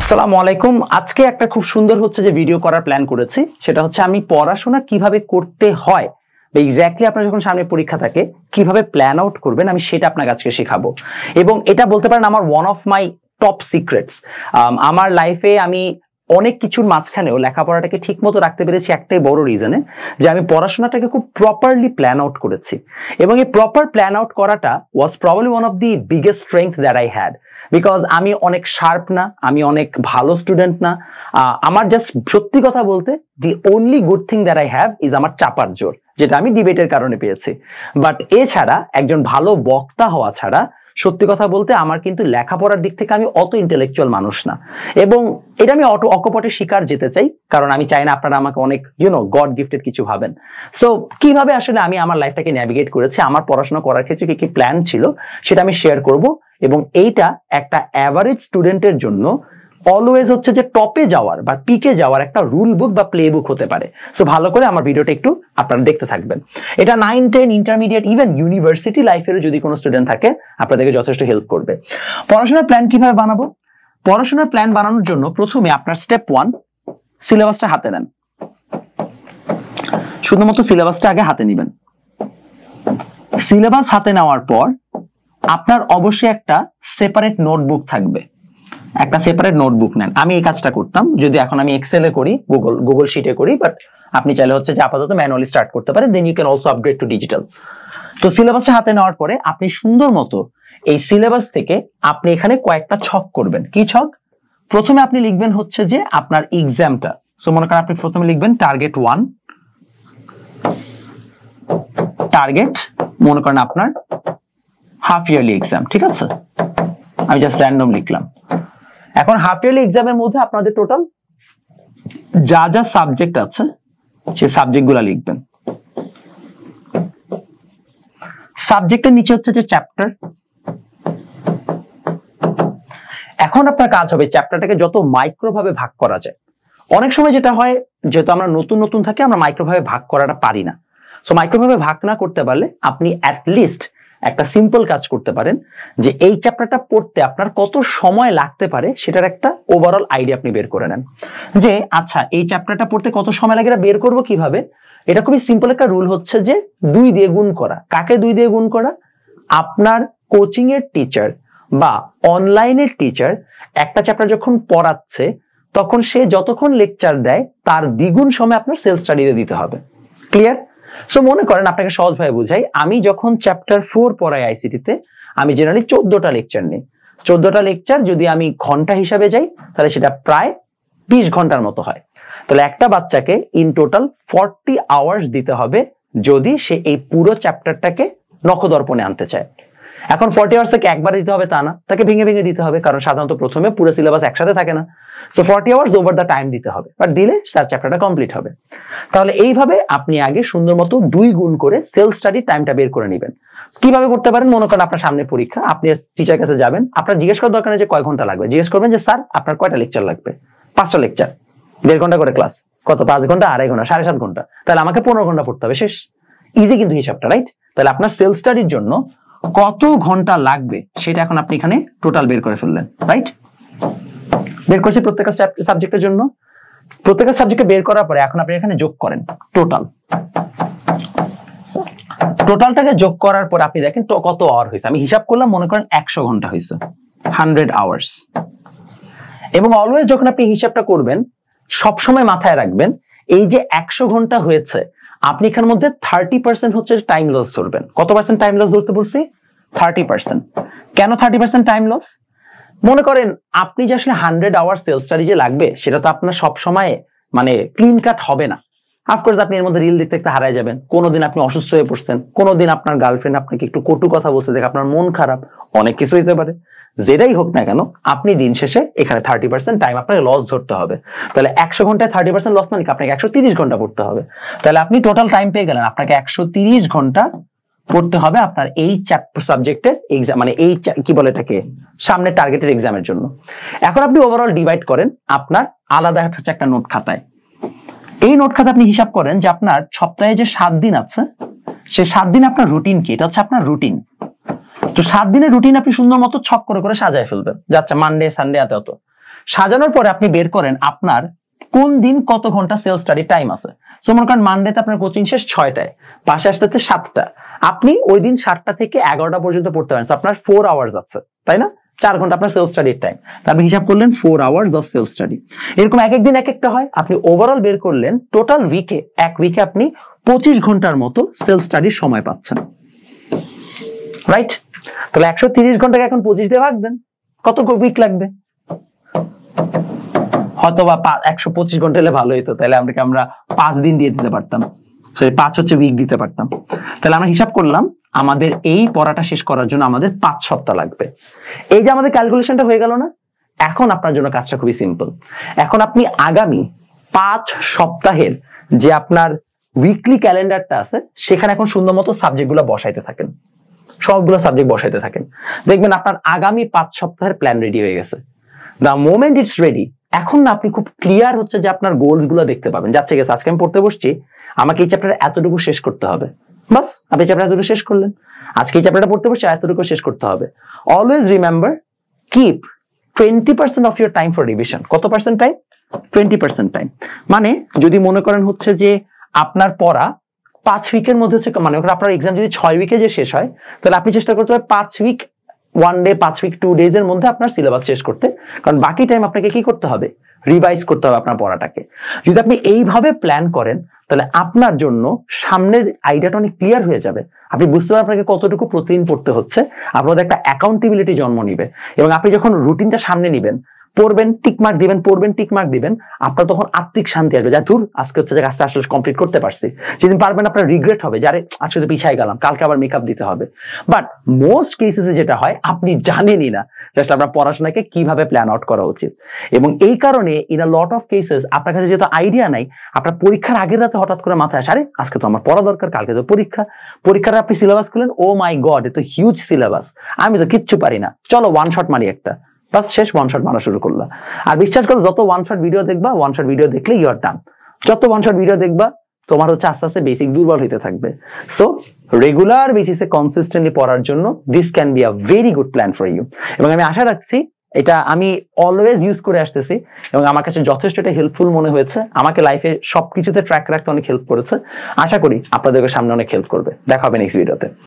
আসসালামু আলাইকুম। আজকে একটা খুব সুন্দর হচ্ছে যে ভিডিও করার প্ল্যান করেছি, সেটা হচ্ছে আমি পড়াশোনা কিভাবে করতে হয় বা এক্স্যাক্টলি আপনার যখন সামনে পরীক্ষা থাকে কিভাবে প্ল্যান আউট করবেন আমি সেটা আপনাকে আজকে শেখাবো। এবং এটা বলতে পারেন আমার one of my top secrets. আমার লাইফে আমি অনেক কিছুর মাঝখানেও লেখাপড়াটাকে ঠিক মতো রাখতে পেরেছি একটাই বড় রিজনে, যে আমি পড়াশোনাটাকে খুব প্রপারলি প্ল্যান আউট করেছি। এবং এই প্রপার প্ল্যান আউট করাটা ওয়াজ probably one of the biggest strength that I had, because আমি অনেক শার্প না, আমি অনেক ভালো স্টুডেন্ট না। আমার জাস্ট সত্যি কথা বলতে the only good thing that I have is আমার চাপার জোর, যেটা আমি ডিবেটের কারণে পেয়েছি। বাট এছাড়া একজন ভালো বক্তা হওয়া ছাড়া সত্যি কথা বলতে আমার কিন্তু লেখাপড়ার দিক থেকে আমি অত ইন্টেলেকচুয়াল মানুষ না। এবং এটা আমি অকপটে শিকার যেতে চাই, কারণ আমি চাই না আপনারা আমাকে অনেক গড গিফটেড কিছু ভাবেন। সো কিভাবে আসলে আমি আমার লাইফটাকে ন্যাভিগেট করেছি, আমার পড়াশোনা করার ক্ষেত্রে কি কি প্ল্যান ছিল সেটা আমি শেয়ার করব। এবং এইটা একটা অ্যাভারেজ স্টুডেন্টের জন্য অলওয়েজ হচ্ছে যে টপে যাওয়ার বা পিকে যাওয়ার একটা রুল বুক বা প্লে বুক হতে পারে। সো ভালো করে আমার ভিডিওটা একটু আপনারা দেখতে থাকবেন। এটা 9, 10, ইন্টারমিডিয়েট, ইভেন ইউনিভার্সিটি লাইফেরও যদি কোনো স্টুডেন্ট থাকে আপনাদেরকে যথেষ্ট হেল্প করবে। পড়াশোনার প্ল্যান কিভাবে বানাবো? পড়াশোনার প্ল্যান বানানোর জন্য প্রথমে আপনার স্টেপ 1 সিলেবাসটা হাতে নেন। শুধুমাত্র সিলেবাসটা আগে হাতে নেবেন। সিলেবাস হাতে নেওয়ার পর আপনার অবশ্যই একটা সেপারেট নোটবুক থাকবে। একটা সেপারেট নোটবুক নেন। আমি এই কাজটা করতাম, যদি এখন আমি এক্সেলে করি, গুগল শিটে করি, বাট আপনি চাইলে হচ্ছে যে আপাতত ম্যানুয়ালি স্টার্ট করতে পারেন, then you can also upgrade to digital. তো সিলেবাসটা হাতে নেওয়ার পরে আপনি সুন্দর মতো এই সিলেবাস থেকে আপনি এখানে কয়েকটা ছক করবেন। কি ছক? প্রথমে আপনি লিখবেন হচ্ছে যে আপনার এক্সামটা। সো মনে করেন আপনি প্রথমে লিখবেন টার্গেট 1, টার্গেট মনে করেন আপনার হাফ ইয়ারলি এক্সাম, ঠিক আছে? আমি জাস্ট র্যান্ডম লিখলাম। এখন হাফ ইয়ারলি এক্সামের মধ্যে আপনাদের টোটাল যা যা সাবজেক্ট আছে সেই সাবজেক্টগুলো লিখবেন। সাবজেক্টের নিচে হচ্ছে যে চ্যাপ্টার। এখন আপনার কাজ হবে চ্যাপ্টারটাকে যত মাইক্রো ভাবে ভাগ করা যায়। অনেক সময় যেটা হয়, যেহেতু আমরা নতুন নতুন থাকি, আমরা মাইক্রো ভাবে ভাগ করাটা পারি না। সো মাইক্রো ভাবে ভাগ না করতে পারলে আপনি অ্যাটলিস্ট একটা সিম্পল কাজ করতে পারেন, যে এই চ্যাপ্টারটা পড়তে আপনার কত সময় লাগতে পারে সেটার একটা ওভারঅল আইডিয়া আপনি বের করে নেন। যে আচ্ছা এই চ্যাপ্টারটা পড়তে কত সময় লাগে এটা বের করবো কিভাবে? এটা খুবই সিম্পল একটা রুল হচ্ছে যে 2 দিয়ে গুণ করা। কাকে 2 দিয়ে গুণ করা? আপনার কোচিং এর টিচার বা অনলাইনের টিচার একটা চ্যাপ্টার যখন পড়াচ্ছে তখন সে যতক্ষণ লেকচার দেয় তার দ্বিগুণ সময় আপনার সেলফ স্টাডিতে দিতে হবে। ক্লিয়ার? সো মনে করেন আপনাকে সহজভাবে বুঝাই, আমি যখন চ্যাপ্টার 4 পড়াই আইসিটিতে, আমি জেনারেলি 14টা লেকচার নিই। 14টা লেকচার যদি আমি ঘন্টা হিসাবে যাই তাহলে সেটা প্রায় 20 ঘন্টার মতো হয়। তাহলে একটা বাচ্চাকে ইন টোটাল 40 আওয়ার্স দিতে হবে যদি সে এই পুরো চ্যাপ্টারটাকে নখদর্পণে আনতে চায়। এখন 40 আওয়ার্স থেকে একবার দিতে হবে তা না, তাকে ভেঙে ভেঙে দিতে হবে, কারণ সাধারণত প্রথমে পুরো সিলেবাস একসাথে থাকে না। So 40 hours over the time দিতে হবে, বাট দিলে তার চ্যাপ্টারটা কমপ্লিট হবে। তাহলে এইভাবে আপনি আগে সুন্দর মতো 2 গুণ করে সেলফ স্টাডি টাইমটা বের করে নেবেন। কিভাবে করতে পারেন? মনে করেন আপনার সামনে পরীক্ষা, আপনি টিচার কাছে যাবেন, আপনার জিজ্ঞেস করার দরকার নেই যে কয় ঘন্টা লাগবে, জিজ্ঞেস করবেন যে স্যার আপনার কয়টা লেকচার লাগবে? 5টা লেকচার, 1.5 ঘন্টা করে ক্লাস, কত? 5 ঘন্টা, 2.5 ঘন্টা, 7.5 ঘন্টা, তাহলে আমাকে 15 ঘন্টা পড়তে হবে, শেষ। ইজি কিন্তু হিসাবটা, রাইট? তাহলে আপনার সেলফ স্টাডির জন্য কত ঘন্টা লাগবে সেটা এখন আপনি এখানে টোটাল বের করে ফেললেন, রাইট? বের করছি প্রত্যেকটা সাবজেক্টের জন্য। প্রত্যেকটা সাবজেক্টে বের করার পরে এখন আপনি এখানে যোগ করেন টোটালটাকে যোগ করার পর আপনি দেখেন তো কত আওয়ার হয়েছে। আমি হিসাব করলাম, মনে করেন 100 ঘন্টা হয়েছে, 100 আওয়ার্স। এবং অলওয়েজ যখন আপনি হিসাবটা করবেন সবসময় মাথায় রাখবেন এই যে 100 ঘন্টা হয়েছে, আপনি এখানের মধ্যে 30% হচ্ছে টাইম লস ধরবেন। কত পার্সেন্ট টাইম লস ধরতে বলছি? 30%। কেন 30% টাইম লস? মনে করেন আপনি যে আসলে 100 আওয়ার সেলফ স্টাডি যে লাগবে সেটা তো আপনার সব সময় মানে ক্লিন কাট হবে না। অফকোর্স আপনি এর মধ্যে রিল দেখতে দেখতে হারায় যাবেন। কোনোদিন আপনি অসুস্থ হয়ে পড়ছেন, কোনোদিন আপনার গার্লফ্রেন্ড আপনাকে একটু কটু কথা বলছে, দেখে আপনার মন খারাপ, অনেক কিছু হতে পারে। যেটাই হোক না কেন, আপনি দিন শেষে এখানে 30% টাইম আপনাকে লস ধরতে হবে। তাহলে 100 ঘন্টায় 30% লস মানে আপনাকে 130 ঘন্টা পড়তে হবে। তাহলে আপনি টোটাল টাইম পেয়ে গেলেন, আপনাকে 130 ঘন্টা পড়তে হবে আপনার এই সাবজেক্টের এক্সাম, মানে এই কি বলে এটাকে, সামনে টার্গেটের এক্সামের জন্য। এখন আপনি ওভারঅল ডিভাইড করেন আপনার আলাদা হচ্ছে একটা নোট খাতায়। এই নোট খাতা আপনি হিসাব করেন যে আপনার সপ্তাহে যে 7 দিন আছে, সেই 7 দিন আপনার রুটিন কি? এটা হচ্ছে আপনার রুটিন। তো 7 দিনের রুটিন আপনি সুন্দর মতো ছক করে করে সাজায় ফেলবেন, যাচ্ছে মানডে সানডে এত। সাজানোর পরে আপনি বের করেন আপনার কোন দিন কত ঘন্টা সেলফ স্টাডি টাইম আছে। সো মনে করেন মানডেতে আপনার কোচিং শেষ 6টায়, পাশে আসতে 7টা, আপনি ওই দিন 7টা থেকে 11টা পর্যন্ত পড়তে পারেন। আপনার 4 আওয়ার্স আছে, তাই না? 4 ঘন্টা আপনার সেলফ স্টাডির টাইম। তারপর হিসাব করলেন 4 আওয়ার্স অফ সেলফ স্টাডি। এরকম এক একদিন এক একটা হয়। আপনি ওভারঅল বের করলেন টোটাল উইকে, এক উইকে আপনি 25 ঘন্টার মতো সেলফ স্টাডির সময় পাচ্ছেন, রাইট? তাহলে 130 ঘন্টাকে এখন 25 দিয়ে ভাগ দেন, কত উইক লাগবে? হয়তো বা 125 ঘন্টা হলে ভালো হতো, তাহলে আমরা 5 দিন দিয়ে দিতে পারতাম, 5 হচ্ছে উইক দিতে পারতাম। তাহলে আমরা হিসাব করলাম আমাদের এই পড়াটা শেষ করার জন্য আমাদের 5 সপ্তাহ লাগবে। এই যে আমাদের ক্যালকুলেশনটা হয়ে গেল না? এখন আপনার জন্য কাজটা খুবই সিম্পল। এখন আপনি আগামী 5 সপ্তাহের যে আপনার উইকলি ক্যালেন্ডারটা আছে, সেখানে এখন সুন্দর মতো সাবজেক্টগুলো বসাইতে থাকেন, সবগুলো সাবজেক্ট বসাইতে থাকেন। দেখবেন আপনার আগামী 5 সপ্তাহের প্ল্যান রেডি হয়ে গেছে। দ্য মোমেন্ট ইটস রেডি, এখন না আপনি খুব ক্লিয়ার হচ্ছে যে আপনার গোলস গুলো দেখতে পাবেন। যাচ্ছে গেছে, আজকে আমি পড়তে বসছি, আমাকে এই চ্যাপ্টার এতটুকু শেষ করতে হবে, বাস আপনি চ্যাপ্টার এতটুকু শেষ করলেন। আজকে এই চ্যাপ্টারটা পড়তে বসছি, এতটুকু শেষ করতে হবে। Always remember, keep 20% of your time for revision. কত পার্সেন্ট টাইম? 20% টাইম। মানে যদি মনে করেন হচ্ছে যে আপনার পড়া 5 উইকের মধ্যে হচ্ছে, মানে আপনার এক্সাম যদি 6 উইকে যে শেষ হয়, তাহলে আপনি চেষ্টা করতে হবে 5 উইক 1 ডে, 5 উইক 2 ডেজ এর মধ্যে আপনার সিলেবাস শেষ করতে। কারণ বাকি টাইম আপনাকে কি করতে হবে? রিভাইজ করতে হবে আপনার পড়াটাকে। যদি আপনি এইভাবে প্ল্যান করেন, তাহলে আপনার জন্য সামনের আইডিয়াটা অনেক ক্লিয়ার হয়ে যাবে। আপনি বুঝতে পারবেন আপনাকে কতটুকু প্রতিদিন পড়তে হচ্ছে, আপনাদের একটা অ্যাকাউন্টেবিলিটি জন্ম নিবে। এবং আপনি যখন রুটিনটা সামনে নিবেন, পড়বেন টিকমার্ক দিবেন, পড়বেন টিকমার্ক দিবেন, আপনার তখন আত্মিক শান্তি আসবে, যা ধুর আজকে হচ্ছে যে কাজটা আসলে কমপ্লিট করতে পারছি। যেদিন পারবেন আপনার রিগ্রেট হবে, যারে আজকে তো পিছাই গেলাম, কালকে আবার মেকআপ দিতে হবে। বাট মোস্ট কেসেসে যেটা হয়, আপনি জানেনই না জাস্ট আপনার পড়াশোনাকে কিভাবে প্ল্যান আউট করা উচিত। এবং এই কারণে in a lot of cases আপনার কাছে যেহেতু আইডিয়া নাই, আপনার পরীক্ষার আগের রাতে হঠাৎ করে মাথায় আসে, আরে আজকে তো আমার পড়া দরকার, কালকে তো পরীক্ষা। পরীক্ষাটা আপনি সিলেবাস করলেন, ও মাই গড এ তো হিউজ সিলেবাস, আমি তো কিচ্ছু পারি না, চলো ওয়ান শট মারি একটা, বাস শেষ, ওয়ান শট মারা শুরু করলা। আর বিশ্বাস করো, যত ওয়ান শট ভিডিও দেখবা, ওয়ান শট ভিডিও দেখলে ইউ আর ডান। যত ওয়ান শট ভিডিও দেখবা, তোমার হচ্ছে আস্তে আস্তে বেসিক দুর্বল হইতে থাকবে। সো রেগুলার বেসিসে কনসিস্টেন্টলি পড়ার জন্য this can be a very good plan for you. এবং আমি আশা রাখছি এটা আমি অলওয়েজ ইউজ করে আসতেছি এবং আমার কাছে যথেষ্ট এটা হেল্পফুল মনে হয়েছে। আমাকে লাইফে সবকিছুতে ট্র্যাক রাখতে অনেক হেল্প করেছে। আশা করি আপনাদেরকে সামনে অনেক হেল্প করবে। দেখা হবে নেক্সট ভিডিওতে।